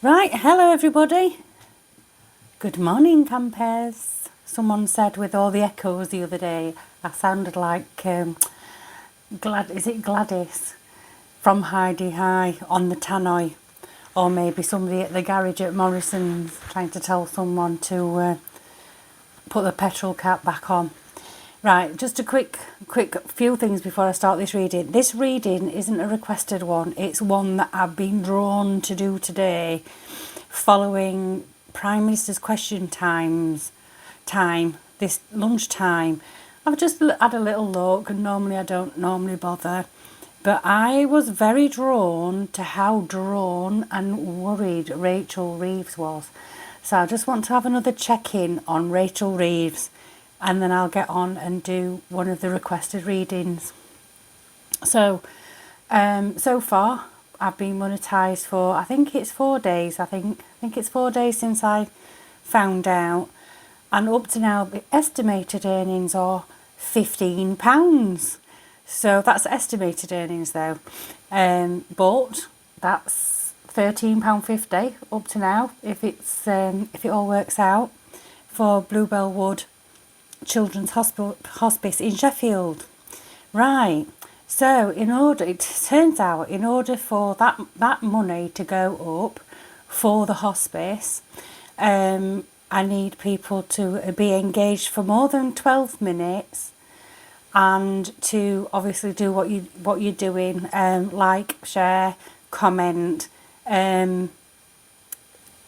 Right, hello everybody. Good morning, campers. Someone said with all the echoes the other day, I sounded like Gladys from Heidi High on the tannoy, or maybe somebody at the garage at Morrison's trying to tell someone to put the petrol cap back on. Right, just a quick few things before I start this reading. This reading isn't a requested one. It's one that I've been drawn to do today, following Prime Minister's question time, this lunchtime. I've just had a little look, and normally I don't bother. But I was very drawn to how drawn and worried Rachel Reeves was. So I just want to have another check-in on Rachel Reeves, and then I'll get on and do one of the requested readings. So, so far I've been monetised for, I think it's 4 days. I think it's 4 days since I found out, and up to now the estimated earnings are £15. So that's estimated earnings though, but that's £13.50 up to now if it all works out for Bluebell Wood Children's Hospice in Sheffield. Right, so it turns out in order for that money to go up for the hospice, I need people to be engaged for more than 12 minutes and to obviously do what you're doing, like, share, comment. It's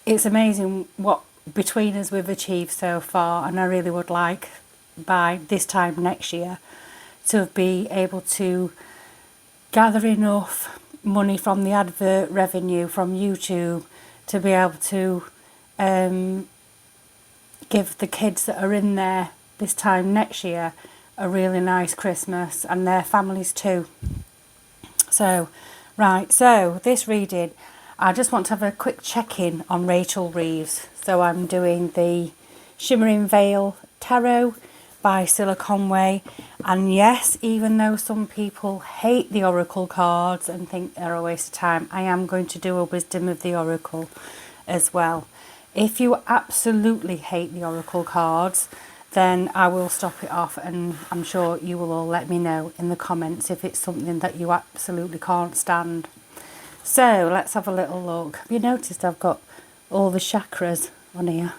amazing what between us we've achieved so far, and I really would like by this time next year to be able to gather enough money from the advert revenue from YouTube to be able to give the kids that are in there this time next year a really nice Christmas, and their families too. So, right, so this reading, I just want to have a quick check-in on Rachel Reeves. So I'm doing the Shimmering Veil Tarot by Cilla Conway. And yes, even though some people hate the Oracle cards and think they're a waste of time, I am going to do a Wisdom of the Oracle as well. If you absolutely hate the Oracle cards, then I will stop it off, and I'm sure you will all let me know in the comments if it's something that you absolutely can't stand. So let's have a little look. Have you noticed I've got all the chakras on here?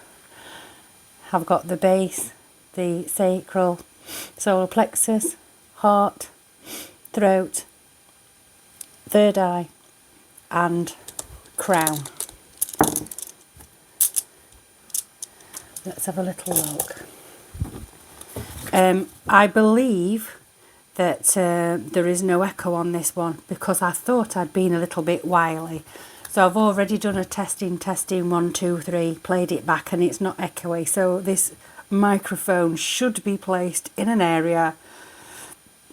I've got the base, the sacral, solar plexus, heart, throat, third eye and crown. Let's have a little look. I believe that there is no echo on this one because I thought I'd been a little bit wily. So I've already done a testing 1, 2, 3, played it back, and it's not echoey. So this microphone should be placed in an area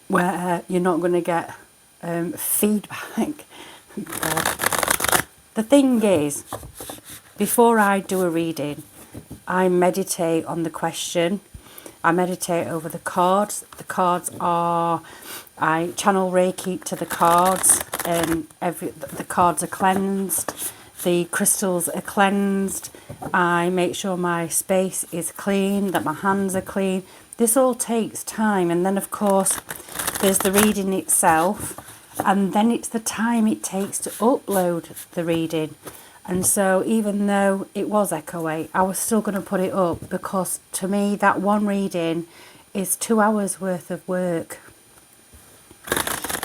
where you're not going to get feedback. The thing is, before I do a reading, I meditate on the question. I meditate over the cards. The cards are, I channel Reiki to the cards, and the cards are cleansed. The crystals are cleansed. I make sure my space is clean, that my hands are clean. This all takes time, and then of course there's the reading itself, and then it's the time it takes to upload the reading. And so even though it was echoey, I was still going to put it up because to me that one reading is 2 hours worth of work.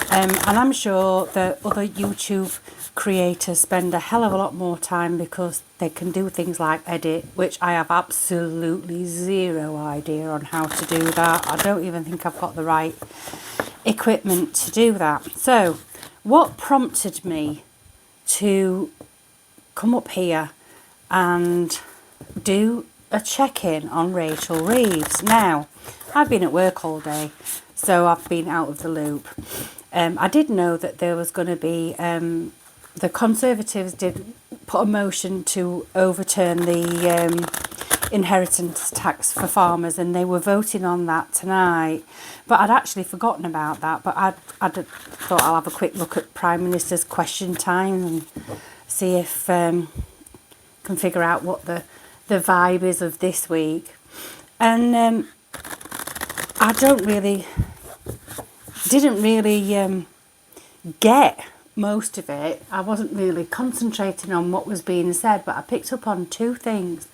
And I'm sure that other YouTube creators spend a hell of a lot more time because they can do things like edit, which I have absolutely zero idea on how to do that. I don't even think I've got the right equipment to do that. So what prompted me to come up here and do a check-in on Rachel Reeves? Now, I've been at work all day, so I've been out of the loop. I did know that there was going to be, the Conservatives did put a motion to overturn the inheritance tax for farmers, and they were voting on that tonight. But I'd actually forgotten about that, but I'd thought I'll have a quick look at Prime Minister's question time and see if can figure out what the vibe is of this week. And I didn't really get most of it. I wasn't really concentrating on what was being said, but I picked up on two things.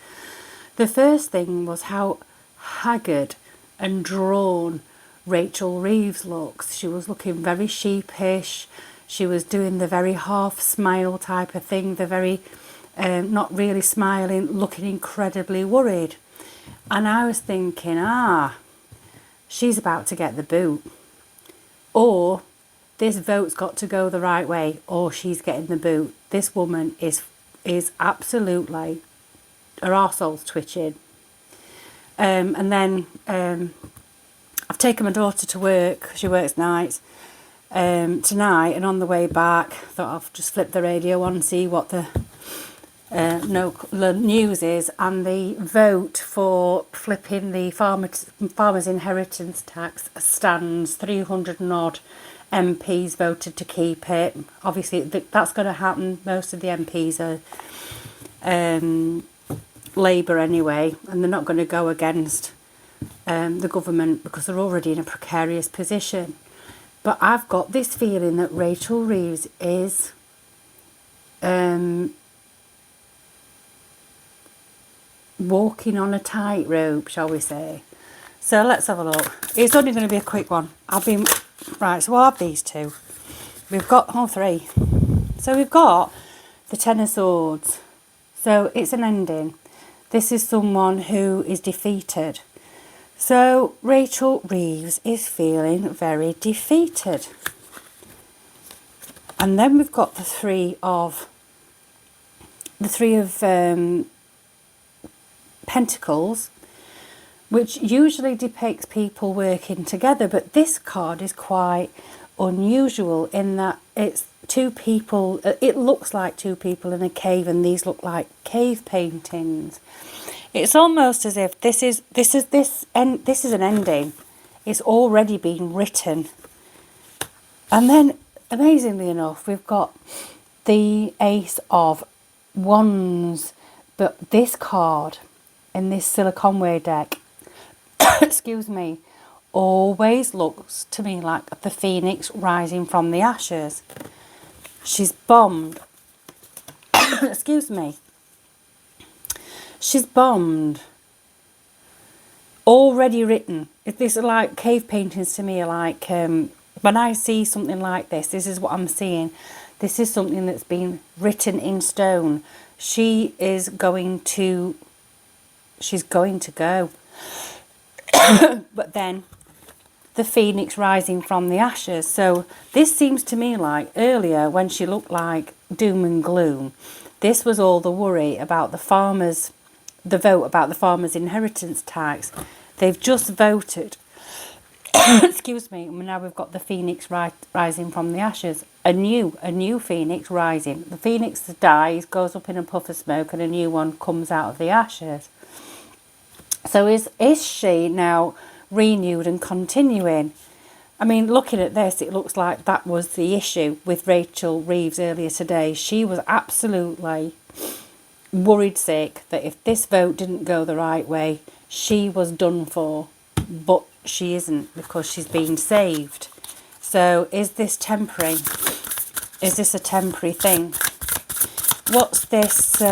The first thing was how haggard and drawn Rachel Reeves looks. She was looking very sheepish. She was doing the very half smile type of thing, the very not really smiling, looking incredibly worried. And I was thinking, she's about to get the boot. Or this vote's got to go the right way, or she's getting the boot. This woman is absolutely, her arsehole's twitching. And then I've taken my daughter to work. She works nights tonight, and on the way back, thought I'll just flip the radio on and see what the news is. And the vote for flipping the farmers' inheritance tax stands. 300 and odd MPs voted to keep it. Obviously, that's going to happen. Most of the MPs are Labour anyway, and they're not going to go against the government because they're already in a precarious position. But I've got this feeling that Rachel Reeves is walking on a tightrope, shall we say. So let's have a look. It's only going to be a quick one. Right, so we'll have these two. We've got all three. So we've got the Ten of Swords. So it's an ending. This is someone who is defeated. So Rachel Reeves is feeling very defeated. And then we've got the three of Pentacles, which usually depicts people working together, but this card is quite unusual in that it's two people. It looks like two people in a cave, and these look like cave paintings. It's almost as if this is an ending. It's already been written. And then, amazingly enough, we've got the Ace of Wands, but this card in this siliconware deck, excuse me, always looks to me like the phoenix rising from the ashes. She's bombed. Excuse me. She's bombed. Already written. This is like cave paintings to me. Like when I see something like this is what I'm seeing. This is something that's been written in stone. She's going to go. But then the phoenix rising from the ashes. So this seems to me like earlier when she looked like doom and gloom, this was all the worry about the vote about the farmers' inheritance tax. They've just voted. Excuse me. Now we've got the phoenix rising from the ashes. A new phoenix rising. The phoenix dies, goes up in a puff of smoke, and a new one comes out of the ashes. So is she now renewed and continuing? I mean, looking at this, it looks like that was the issue with Rachel Reeves earlier today. She was absolutely worried sick that if this vote didn't go the right way, she was done for. But she isn't, because she's been saved. So is this temporary? Is this a temporary thing? What's this?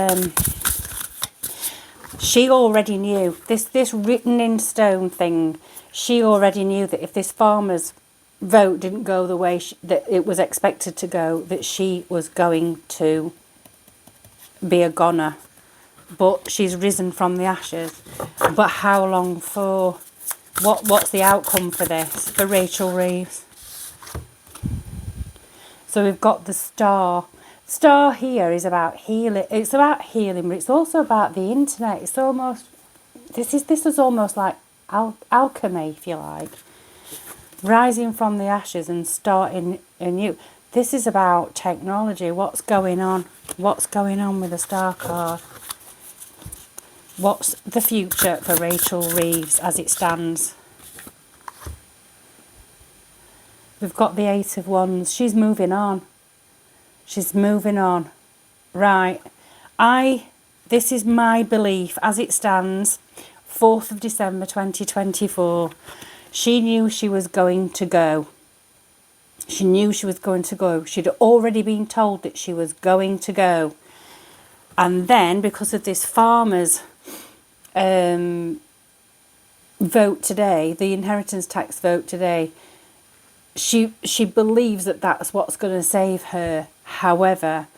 She already knew. This written in stone thing, she already knew that if this farmer's vote didn't go the way that it was expected to go, that she was going to be a goner. But she's risen from the ashes. But how long for? What's the outcome for this, for Rachel Reeves? So we've got the star. Star here is about healing. It's about healing, but it's also about the internet. It's almost, this is almost like alchemy, if you like. Rising from the ashes and starting anew. This is about technology. What's going on? What's going on with the star card? What's the future for Rachel Reeves as it stands? We've got the Eight of Wands. She's moving on. She's moving on. Right. I this is my belief as it stands, 4th of December 2024. She knew she was going to go. She knew she was going to go. She'd already been told that she was going to go. And then, because of this farmer's vote today, the inheritance tax vote today, she believes that that's what's going to save her. However,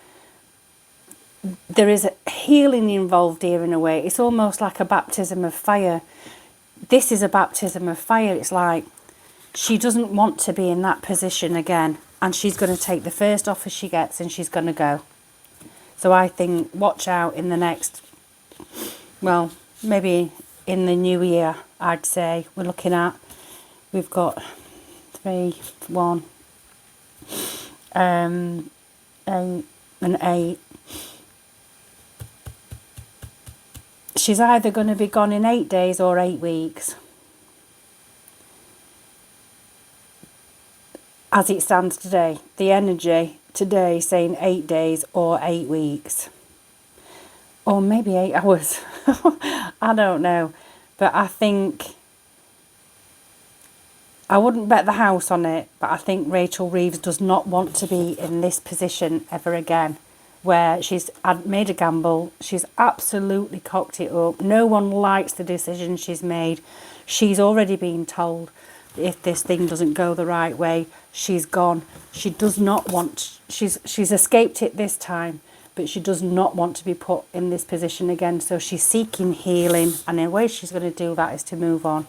there is a healing involved here in a way. It's almost like a baptism of fire. This is a baptism of fire. It's like she doesn't want to be in that position again, and she's going to take the first offer she gets and she's going to go. So I think watch out in the next, well, maybe in the new year, I'd say. We've got 3, 1, 8 and 8. She's either going to be gone in 8 days or 8 weeks. As it stands today, the energy today saying 8 days or 8 weeks. Or maybe 8 hours. I don't know. But I think, I wouldn't bet the house on it, but I think Rachel Reeves does not want to be in this position ever again, where she's made a gamble. She's absolutely cocked it up. No one likes the decision she's made. She's already been told if this thing doesn't go the right way, she's gone. She does not want, she's escaped it this time, but she does not want to be put in this position again. So she's seeking healing, and the way she's going to do that is to move on.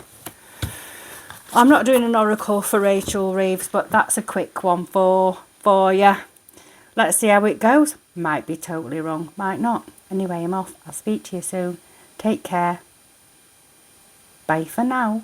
I'm not doing an oracle for Rachel Reeves, but that's a quick one for you. Let's see how it goes. Might be totally wrong, might not. Anyway, I'm off. I'll speak to you soon. Take care. Bye for now.